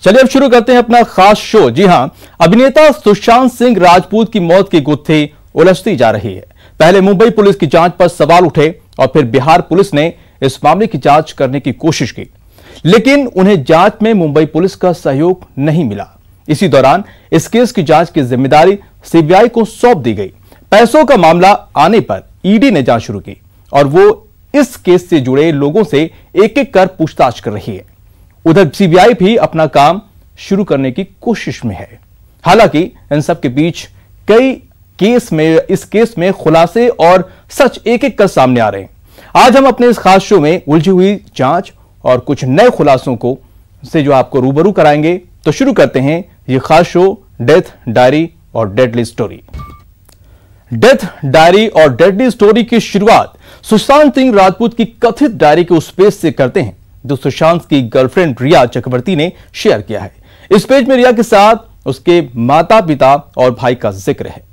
चलिए अब शुरू करते हैं अपना खास शो। जी हां, अभिनेता सुशांत सिंह राजपूत की मौत की गुत्थी उलझती जा रही है। पहले मुंबई पुलिस की जांच पर सवाल उठे और फिर बिहार पुलिस ने इस मामले की जांच करने की कोशिश की, लेकिन उन्हें जांच में मुंबई पुलिस का सहयोग नहीं मिला। इसी दौरान इस केस की जांच की जिम्मेदारी सीबीआई को सौंप दी गई। पैसों का मामला आने पर ईडी ने जांच शुरू की और वो इस केस से जुड़े लोगों से एक एक कर पूछताछ कर रही है। उधर सीबीआई भी अपना काम शुरू करने की कोशिश में है। हालांकि इन सब के बीच इस केस में खुलासे और सच एक एक कर सामने आ रहे हैं। आज हम अपने इस खास शो में उलझी हुई जांच और कुछ नए खुलासों से जो आपको रूबरू कराएंगे। तो शुरू करते हैं ये खास शो डेथ डायरी और डेडली स्टोरी। डेथ डायरी और डेडली स्टोरी की शुरुआत सुशांत सिंह राजपूत की कथित डायरी के उस पेज से करते हैं जो सुशांत की गर्लफ्रेंड रिया चक्रवर्ती ने शेयर किया है। इस पेज में रिया के साथ उसके माता पिता और भाई का जिक्र है।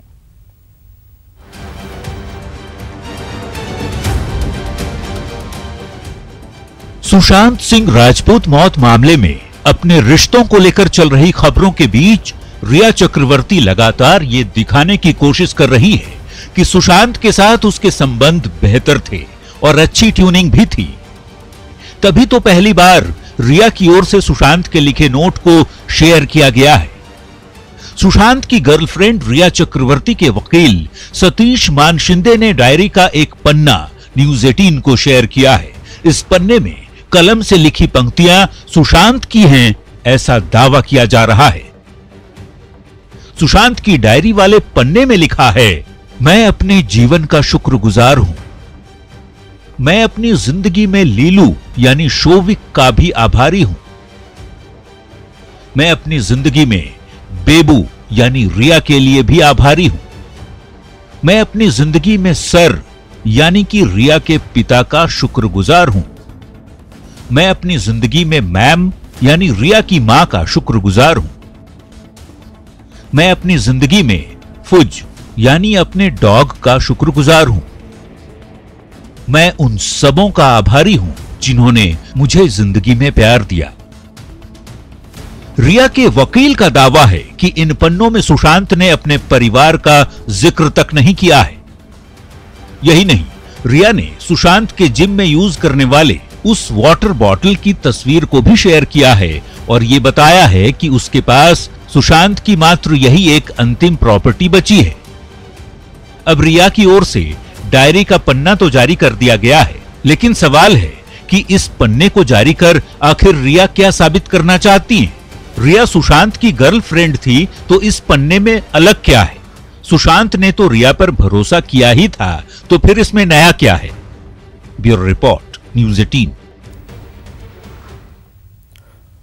सुशांत सिंह राजपूत मौत मामले में अपने रिश्तों को लेकर चल रही खबरों के बीच रिया चक्रवर्ती लगातार ये दिखाने की कोशिश कर रही है कि सुशांत के साथ उसके संबंध बेहतर थे और अच्छी ट्यूनिंग भी थी। तभी तो पहली बार रिया की ओर से सुशांत के लिखे नोट को शेयर किया गया है। सुशांत की गर्लफ्रेंड रिया चक्रवर्ती के वकील सतीश मानशिंदे ने डायरी का एक पन्ना न्यूज 18 को शेयर किया है। इस पन्ने में कलम से लिखी पंक्तियां सुशांत की हैं, ऐसा दावा किया जा रहा है। सुशांत की डायरी वाले पन्ने में लिखा है, मैं अपने जीवन का शुक्रगुजार हूं। मैं अपनी जिंदगी में लीलू यानी शोविक का भी आभारी हूं। मैं अपनी जिंदगी में बेबू यानी रिया के लिए भी आभारी हूं। मैं अपनी जिंदगी में सर यानी कि रिया के पिता का शुक्रगुजार हूं। मैं अपनी जिंदगी में मैम यानी रिया की मां का शुक्रगुजार हूं। मैं अपनी जिंदगी में फुज यानी अपने डॉग का शुक्रगुजार हूं। मैं उन सबों का आभारी हूं जिन्होंने मुझे जिंदगी में प्यार दिया। रिया के वकील का दावा है कि इन पन्नों में सुशांत ने अपने परिवार का जिक्र तक नहीं किया है। यही नहीं, रिया ने सुशांत के जिम में यूज करने वाले उस वाटर बॉटल की तस्वीर को भी शेयर किया है और यह बताया है कि उसके पास सुशांत की मात्र यही एक अंतिम प्रॉपर्टी बची है। अब रिया की ओर से डायरी का पन्ना तो जारी कर दिया गया है, लेकिन सवाल है कि इस पन्ने को जारी कर आखिर रिया क्या साबित करना चाहती है। रिया सुशांत की गर्लफ्रेंड थी तो इस पन्ने में अलग क्या है? सुशांत ने तो रिया पर भरोसा किया ही था, तो फिर इसमें नया क्या है? Bureau report, news 18।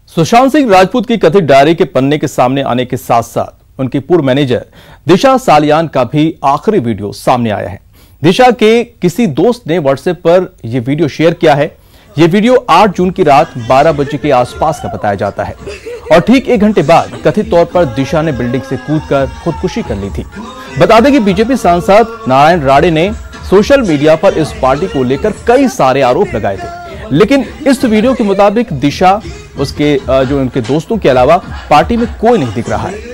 Sushant Singh Rajput की कथित डायरी के पन्ने के सामने आने के साथ साथ उनकी पूर्व मैनेजर दिशा सालियान का भी आखिरी वीडियो सामने आया है। दिशा के किसी दोस्त ने व्हाट्सएप पर यह वीडियो शेयर किया है। यह वीडियो 8 जून की रात 12 बजे के आसपास का बताया जाता है और ठीक 1 घंटे बाद कथित तौर पर दिशा ने बिल्डिंग से कूदकर खुदकुशी कर ली थी। बता दें कि बीजेपी सांसद नारायण राणे ने सोशल मीडिया पर इस पार्टी को लेकर कई सारे आरोप लगाए थे, लेकिन इस वीडियो के मुताबिक दिशा, उसके जो उनके दोस्तों के अलावा पार्टी में कोई नहीं दिख रहा है।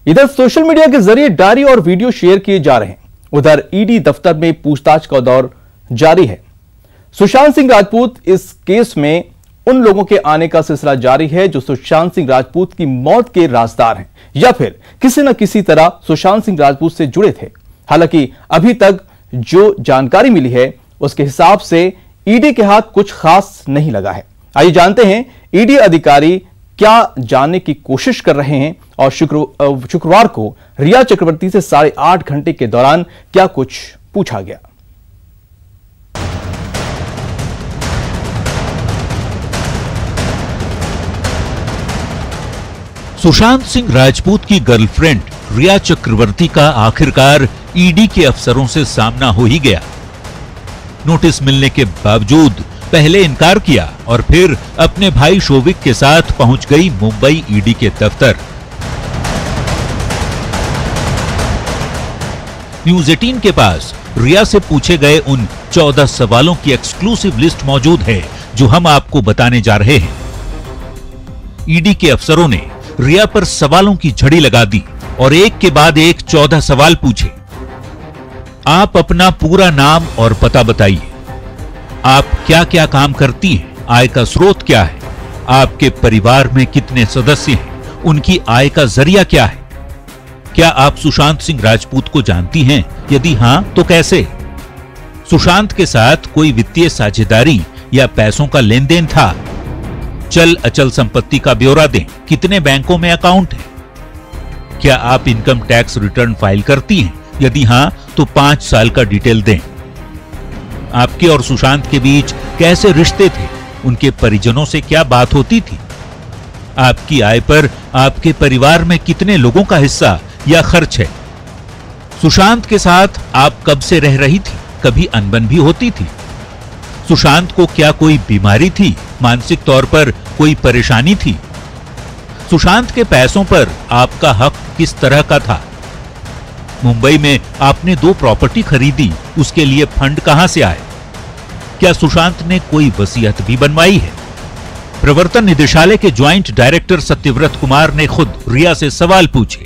इधर सोशल मीडिया के जरिए डायरी और वीडियो शेयर किए जा रहे हैं, उधर ईडी दफ्तर में पूछताछ का दौर जारी है। सुशांत सिंह राजपूत इस केस में उन लोगों के आने का सिलसिला जारी है जो सुशांत सिंह राजपूत की मौत के राजदार हैं या फिर किसी न किसी तरह सुशांत सिंह राजपूत से जुड़े थे। हालांकि अभी तक जो जानकारी मिली है उसके हिसाब से ईडी के हाथ कुछ खास नहीं लगा है। आइए जानते हैं ईडी अधिकारी क्या जानने की कोशिश कर रहे हैं और शुक्रवार को रिया चक्रवर्ती से 8.5 घंटे के दौरान क्या कुछ पूछा गया। सुशांत सिंह राजपूत की गर्लफ्रेंड रिया चक्रवर्ती का आखिरकार ईडी के अफसरों से सामना हो ही गया। नोटिस मिलने के बावजूद पहले इनकार किया और फिर अपने भाई शोविक के साथ पहुंच गई मुंबई ईडी के दफ्तर। न्यूज 18 के पास रिया से पूछे गए उन 14 सवालों की एक्सक्लूसिव लिस्ट मौजूद है जो हम आपको बताने जा रहे हैं। ईडी के अफसरों ने रिया पर सवालों की झड़ी लगा दी और एक के बाद एक 14 सवाल पूछे। आप अपना पूरा नाम और पता बताइए। आप क्या क्या काम करती हैं? आय का स्रोत क्या है? आपके परिवार में कितने सदस्य हैं? उनकी आय का जरिया क्या है? क्या आप सुशांत सिंह राजपूत को जानती हैं? यदि हां तो कैसे? सुशांत के साथ कोई वित्तीय साझेदारी या पैसों का लेन देन था? चल अचल संपत्ति का ब्यौरा दें। कितने बैंकों में अकाउंट है? क्या आप इनकम टैक्स रिटर्न फाइल करती हैं? यदि हां तो 5 साल का डिटेल दें। आपके और सुशांत के बीच कैसे रिश्ते थे? उनके परिजनों से क्या बात होती थी? आपकी आय पर आपके परिवार में कितने लोगों का हिस्सा या खर्च है? सुशांत के साथ आप कब से रह रही थी? कभी अनबन भी होती थी? सुशांत को क्या कोई बीमारी थी? मानसिक तौर पर कोई परेशानी थी? सुशांत के पैसों पर आपका हक किस तरह का था? मुंबई में आपने 2 प्रॉपर्टी खरीदी, उसके लिए फंड कहां से आए? क्या सुशांत ने कोई वसीयत भी बनवाई है? प्रवर्तन निदेशालय के ज्वाइंट डायरेक्टर सत्यव्रत कुमार ने खुद रिया से सवाल पूछे।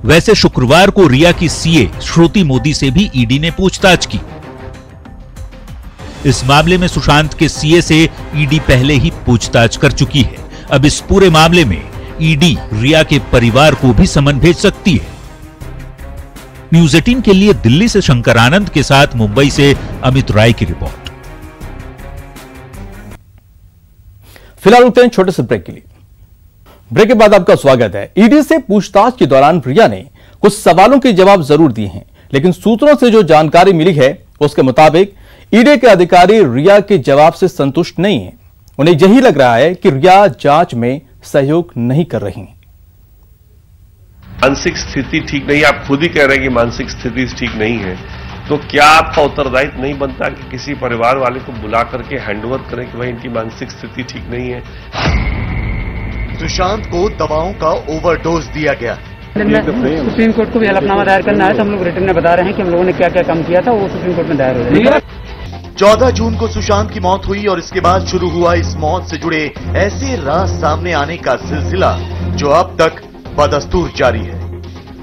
वैसे शुक्रवार को रिया की सीए श्रुति मोदी से भी ईडी ने पूछताछ की। इस मामले में सुशांत के सीए से ईडी पहले ही पूछताछ कर चुकी है। अब इस पूरे मामले में ईडी रिया के परिवार को भी समन भेज सकती है। न्यूज 18 के लिए दिल्ली से शंकर आनंद के साथ मुंबई से अमित राय की रिपोर्ट। फिलहाल रुकते हैं छोटे से ब्रेक के लिए। ब्रेक के बाद आपका स्वागत है। ईडी से पूछताछ के दौरान रिया ने कुछ सवालों के जवाब जरूर दिए हैं, लेकिन सूत्रों से जो जानकारी मिली है उसके मुताबिक ईडी के अधिकारी रिया के जवाब से संतुष्ट नहीं है। उन्हें यही लग रहा है कि रिया जांच में सहयोग नहीं कर रही। मानसिक स्थिति ठीक नहीं, आप खुद ही कह रहे हैं कि मानसिक स्थिति ठीक नहीं है, तो क्या आपका उत्तरदायित्व नहीं बनता कि किसी परिवार वाले को बुला करके हैंडओवर करें कि भाई इनकी मानसिक स्थिति ठीक नहीं है? सुशांत को दवाओं का ओवरडोज दिया गया। सुप्रीम कोर्ट को भी हलफनामा दायर करना है, तो हम लोग रिटर्न में बता रहे हैं कि हम लोगों ने क्या क्या काम किया था, वो सुप्रीम कोर्ट में दायर हो जाएगा। 14 जून को सुशांत की मौत हुई और इसके बाद शुरू हुआ इस मौत से जुड़े ऐसे राज सामने आने का सिलसिला जो अब तक बदस्तूर जारी है।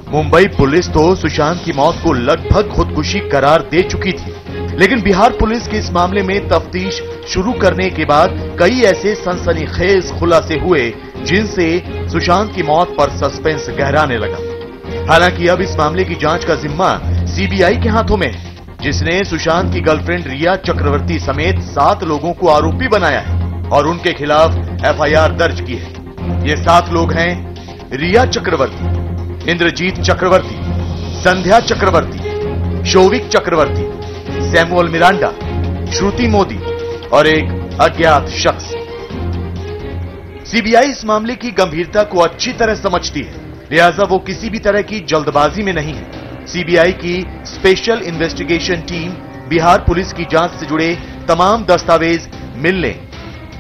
मुंबई पुलिस तो सुशांत की मौत को लगभग खुदकुशी करार दे चुकी थी, लेकिन बिहार पुलिस के इस मामले में तफ्तीश शुरू करने के बाद कई ऐसे सनसनीखेज खुलासे हुए जिनसे सुशांत की मौत पर सस्पेंस गहराने लगा। हालांकि अब इस मामले की जांच का जिम्मा सीबीआई के हाथों में है, जिसने सुशांत की गर्लफ्रेंड रिया चक्रवर्ती समेत 7 लोगों को आरोपी बनाया है और उनके खिलाफ एफआईआर दर्ज की है। ये 7 लोग हैं रिया चक्रवर्ती, इंद्रजीत चक्रवर्ती, संध्या चक्रवर्ती, शोविक चक्रवर्ती, सैमुअल मिरांडा, श्रुति मोदी और एक अज्ञात शख्स। सीबीआई इस मामले की गंभीरता को अच्छी तरह समझती है, लिहाजा वो किसी भी तरह की जल्दबाजी में नहीं है। सीबीआई की special investigation team Bihar police की जांच से जुड़े तमाम दस्तावेज मिलने,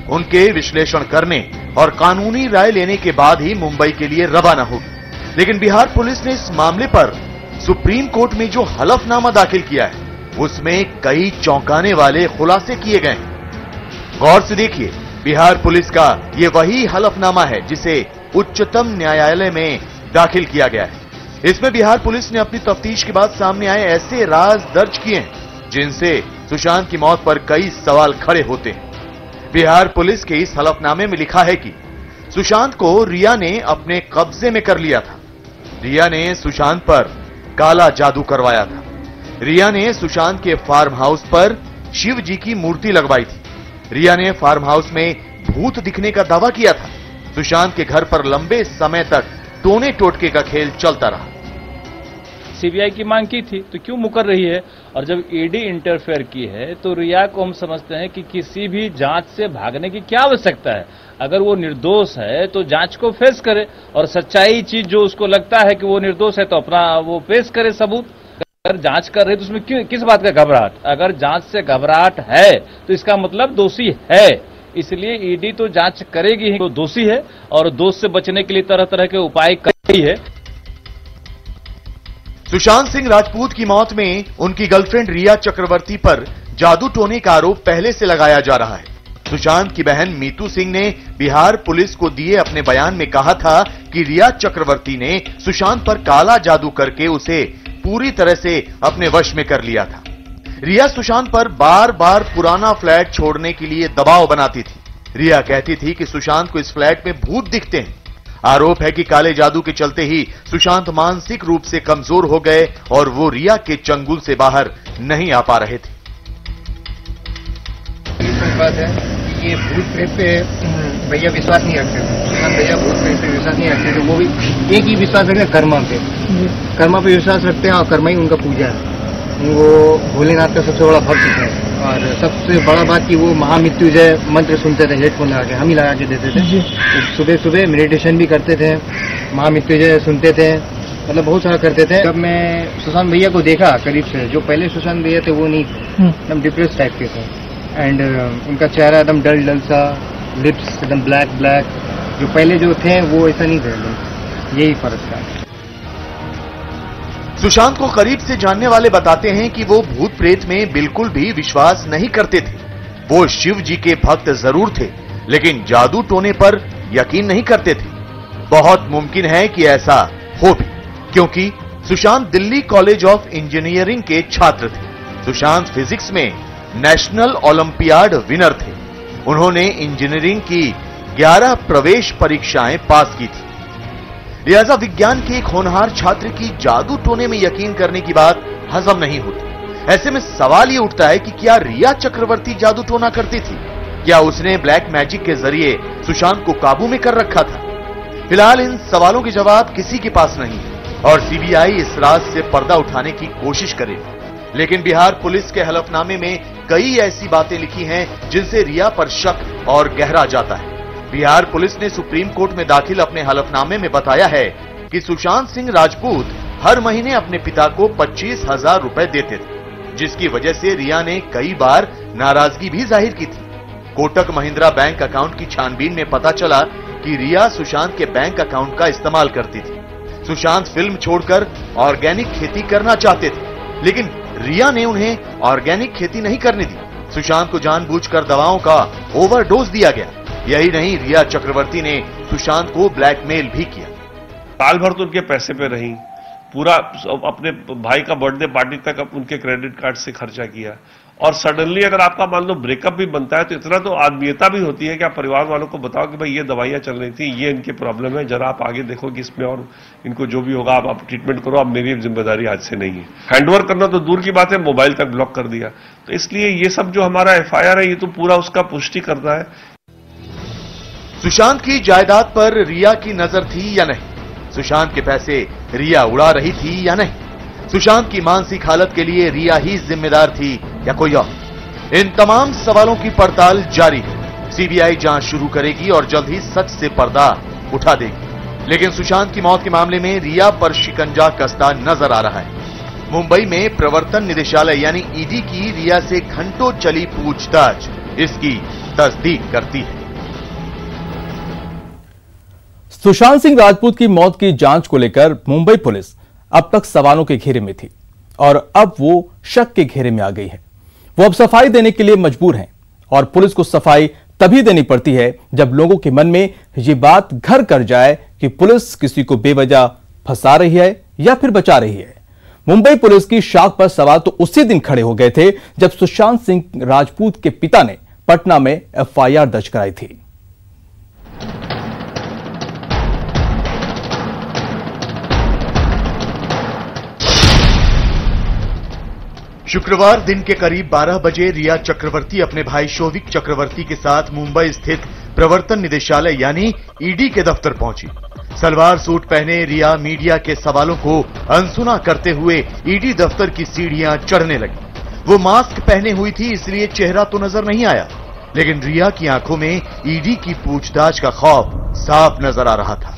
उनके विश्लेषण करने और कानूनी राय लेने के बाद ही मुंबई के लिए रवाना होगी। लेकिन बिहार पुलिस ने इस मामले पर सुप्रीम कोर्ट में जो हलफनामा दाखिल किया है उसमें कई चौंकाने वाले खुलासे किए गए हैं। गौर से देखिए, बिहार पुलिस का ये वही हलफनामा है जिसे उच्चतम न्यायालय में दाखिल किया गया है। इसमें बिहार पुलिस ने अपनी तफ्तीश के बाद सामने आए ऐसे राज दर्ज किए हैं जिनसे सुशांत की मौत पर कई सवाल खड़े होते हैं। बिहार पुलिस के इस हलफनामे में लिखा है कि सुशांत को रिया ने अपने कब्जे में कर लिया था। रिया ने सुशांत पर काला जादू करवाया था। रिया ने सुशांत के फार्म हाउस पर शिव जी की मूर्ति लगवाई थी। रिया ने फार्म हाउस में भूत दिखने का दावा किया था। सुशांत के घर पर लंबे समय तक टोने टोटके का खेल चलता रहा। सीबीआई की मांग की थी तो क्यों मुकर रही है? और जब ईडी इंटरफेयर की है तो रिया को हम समझते हैं कि किसी भी जांच से भागने की क्या आवश्यकता है। अगर वो निर्दोष है तो जांच को फेस करे, और सच्चाई चीज जो उसको लगता है कि वो निर्दोष है तो अपना वो पेश करे सबूत। अगर जांच कर रहे तो उसमें क्यों, किस बात का घबराहट? अगर जांच से घबराहट है तो इसका मतलब दोषी है, इसलिए ईडी तो जांच करेगी ही। तो दोषी है और दोष से बचने के लिए तरह तरह के उपाय कर रही है। सुशांत सिंह राजपूत की मौत में उनकी गर्लफ्रेंड रिया चक्रवर्ती पर जादू टोने का आरोप पहले से लगाया जा रहा है। सुशांत की बहन मीतू सिंह ने बिहार पुलिस को दिए अपने बयान में कहा था कि रिया चक्रवर्ती ने सुशांत पर काला जादू करके उसे पूरी तरह से अपने वश में कर लिया था। रिया सुशांत पर बार बार पुराना फ्लैट छोड़ने के लिए दबाव बनाती थी। रिया कहती थी कि सुशांत को इस फ्लैट में भूत दिखते हैं। आरोप है कि काले जादू के चलते ही सुशांत मानसिक रूप से कमजोर हो गए और वो रिया के चंगुल से बाहर नहीं आ पा रहे थे। बात है कि ये भूत प्रेत पे भैया विश्वास नहीं रखते थे। सुशांत भैया भूत प्रेत पे विश्वास नहीं रखते थे। वो भी एक ही विश्वास रखते हैं, कर्मा पे। कर्मा पे विश्वास रखते हैं और कर्मा ही उनका पूजा है। वो भोलेनाथ का सबसे बड़ा भक्त है। और सबसे बड़ा बात कि वो महामृत्युंजय मंत्र सुनते थे हेडफोन लगा के, हम ही लगा के देते थे। तो सुबह सुबह मेडिटेशन भी करते थे, महामृत्युंजय सुनते थे, मतलब बहुत सारा करते थे। जब मैं सुशांत भैया को देखा करीब से, जो पहले सुशांत भैया थे वो नहीं थे, एकदम डिप्रेस टाइप के थे। एंड उनका चेहरा एकदम डल डल सा, लिप्स एकदम ब्लैक ब्लैक। जो पहले जो थे वो ऐसा नहीं थे, यही फर्क था। सुशांत को करीब से जानने वाले बताते हैं कि वो भूत प्रेत में बिल्कुल भी विश्वास नहीं करते थे। वो शिव जी के भक्त जरूर थे, लेकिन जादू टोने पर यकीन नहीं करते थे। बहुत मुमकिन है कि ऐसा हो भी, क्योंकि Sushant Delhi college of engineering के छात्र थे। सुशांत फिजिक्स में नेशनल ओलंपियाड विनर थे। उन्होंने इंजीनियरिंग की 11 प्रवेश परीक्षाएं पास की थी। लिहाजा विज्ञान के एक होनहार छात्र की जादू टोने में यकीन करने की बात हजम नहीं होती। ऐसे में सवाल ये उठता है कि क्या रिया चक्रवर्ती जादू टोना करती थी? क्या उसने ब्लैक मैजिक के जरिए सुशांत को काबू में कर रखा था? फिलहाल इन सवालों के जवाब किसी के पास नहीं है और सीबीआई इस राज से पर्दा उठाने की कोशिश करेगी। लेकिन बिहार पुलिस के हलफनामे में कई ऐसी बातें लिखी हैं जिनसे रिया पर शक और गहरा जाता है। बिहार पुलिस ने सुप्रीम कोर्ट में दाखिल अपने हलफनामे में बताया है कि सुशांत सिंह राजपूत हर महीने अपने पिता को 25,000 रुपए देते थे, जिसकी वजह से रिया ने कई बार नाराजगी भी जाहिर की थी। कोटक महिंद्रा बैंक अकाउंट की छानबीन में पता चला कि रिया सुशांत के बैंक अकाउंट का इस्तेमाल करती थी। सुशांत फिल्म छोड़कर ऑर्गेनिक खेती करना चाहते थे, लेकिन रिया ने उन्हें ऑर्गेनिक खेती नहीं करने दी। सुशांत को जानबूझकर दवाओं का ओवरडोज दिया गया। यही नहीं, रिया चक्रवर्ती ने सुशांत को ब्लैकमेल भी किया। साल भर तो उनके पैसे पे रही, पूरा अपने भाई का बर्थडे पार्टी तक उनके क्रेडिट कार्ड से खर्चा किया। और सडनली अगर आपका मान लो ब्रेकअप भी बनता है तो इतना तो आदमीयता भी होती है कि आप परिवार वालों को बताओ कि भाई ये दवाइयां चल रही थी, ये इनके प्रॉब्लम है, जरा आप आगे देखो कि इसमें और इनको जो भी होगा आप ट्रीटमेंट करो, अब मेरी जिम्मेदारी आज से नहीं है। हैंडओवर करना तो दूर की बात है, मोबाइल तक ब्लॉक कर दिया। तो इसलिए ये सब जो हमारा FIR है ये तो पूरा उसका पुष्टि करता है। सुशांत की जायदाद पर रिया की नजर थी या नहीं? सुशांत के पैसे रिया उड़ा रही थी या नहीं? सुशांत की मानसिक हालत के लिए रिया ही जिम्मेदार थी या कोई और? इन तमाम सवालों की पड़ताल जारी है। सीबीआई जांच शुरू करेगी और जल्द ही सच से पर्दा उठा देगी। लेकिन सुशांत की मौत के मामले में रिया पर शिकंजा कसता नजर आ रहा है। मुंबई में प्रवर्तन निदेशालय यानी ईडी की रिया से घंटों चली पूछताछ इसकी तस्दीक करती है। सुशांत सिंह राजपूत की मौत की जांच को लेकर मुंबई पुलिस अब तक सवालों के घेरे में थी और अब वो शक के घेरे में आ गई है। वो अब सफाई देने के लिए मजबूर हैं और पुलिस को सफाई तभी देनी पड़ती है जब लोगों के मन में ये बात घर कर जाए कि पुलिस किसी को बेवजह फंसा रही है या फिर बचा रही है। मुंबई पुलिस की शाख पर सवाल तो उसी दिन खड़े हो गए थे जब सुशांत सिंह राजपूत के पिता ने पटना में FIR दर्ज कराई थी। शुक्रवार दिन के करीब 12 बजे रिया चक्रवर्ती अपने भाई शोविक चक्रवर्ती के साथ मुंबई स्थित प्रवर्तन निदेशालय यानी ईडी के दफ्तर पहुंची। सलवार सूट पहने रिया मीडिया के सवालों को अनसुना करते हुए ईडी दफ्तर की सीढ़ियां चढ़ने लगी। वो मास्क पहने हुई थी इसलिए चेहरा तो नजर नहीं आया, लेकिन रिया की आंखों में ईडी की पूछताछ का खौफ साफ नजर आ रहा था।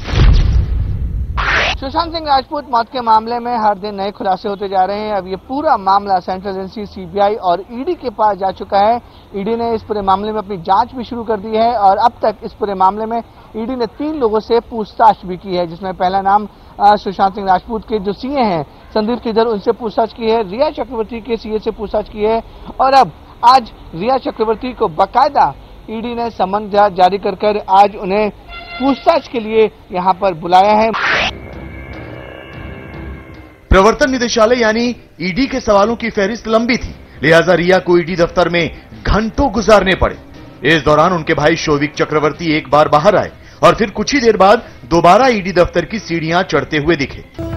सुशांत सिंह राजपूत मौत के मामले में हर दिन नए खुलासे होते जा रहे हैं। अब ये पूरा मामला सेंट्रल एजेंसी सीबीआई और ईडी के पास जा चुका है। ईडी ने इस पूरे मामले में अपनी जांच भी शुरू कर दी है और अब तक इस पूरे मामले में ईडी ने 3 लोगों से पूछताछ भी की है, जिसमें पहला नाम सुशांत सिंह राजपूत के जो सीए हैं संदीप किदर, उनसे पूछताछ की है। रिया चक्रवर्ती के सीए से पूछताछ की है और अब आज रिया चक्रवर्ती को बाकायदा ईडी ने समन जारी कर आज उन्हें पूछताछ के लिए यहां पर बुलाया है। प्रवर्तन निदेशालय यानी ईडी के सवालों की फहरिस्त लंबी थी, लिहाजा रिया को ईडी दफ्तर में घंटों गुजारने पड़े। इस दौरान उनके भाई शोविक चक्रवर्ती एक बार बाहर आए और फिर कुछ ही देर बाद दोबारा ईडी दफ्तर की सीढ़ियां चढ़ते हुए दिखे।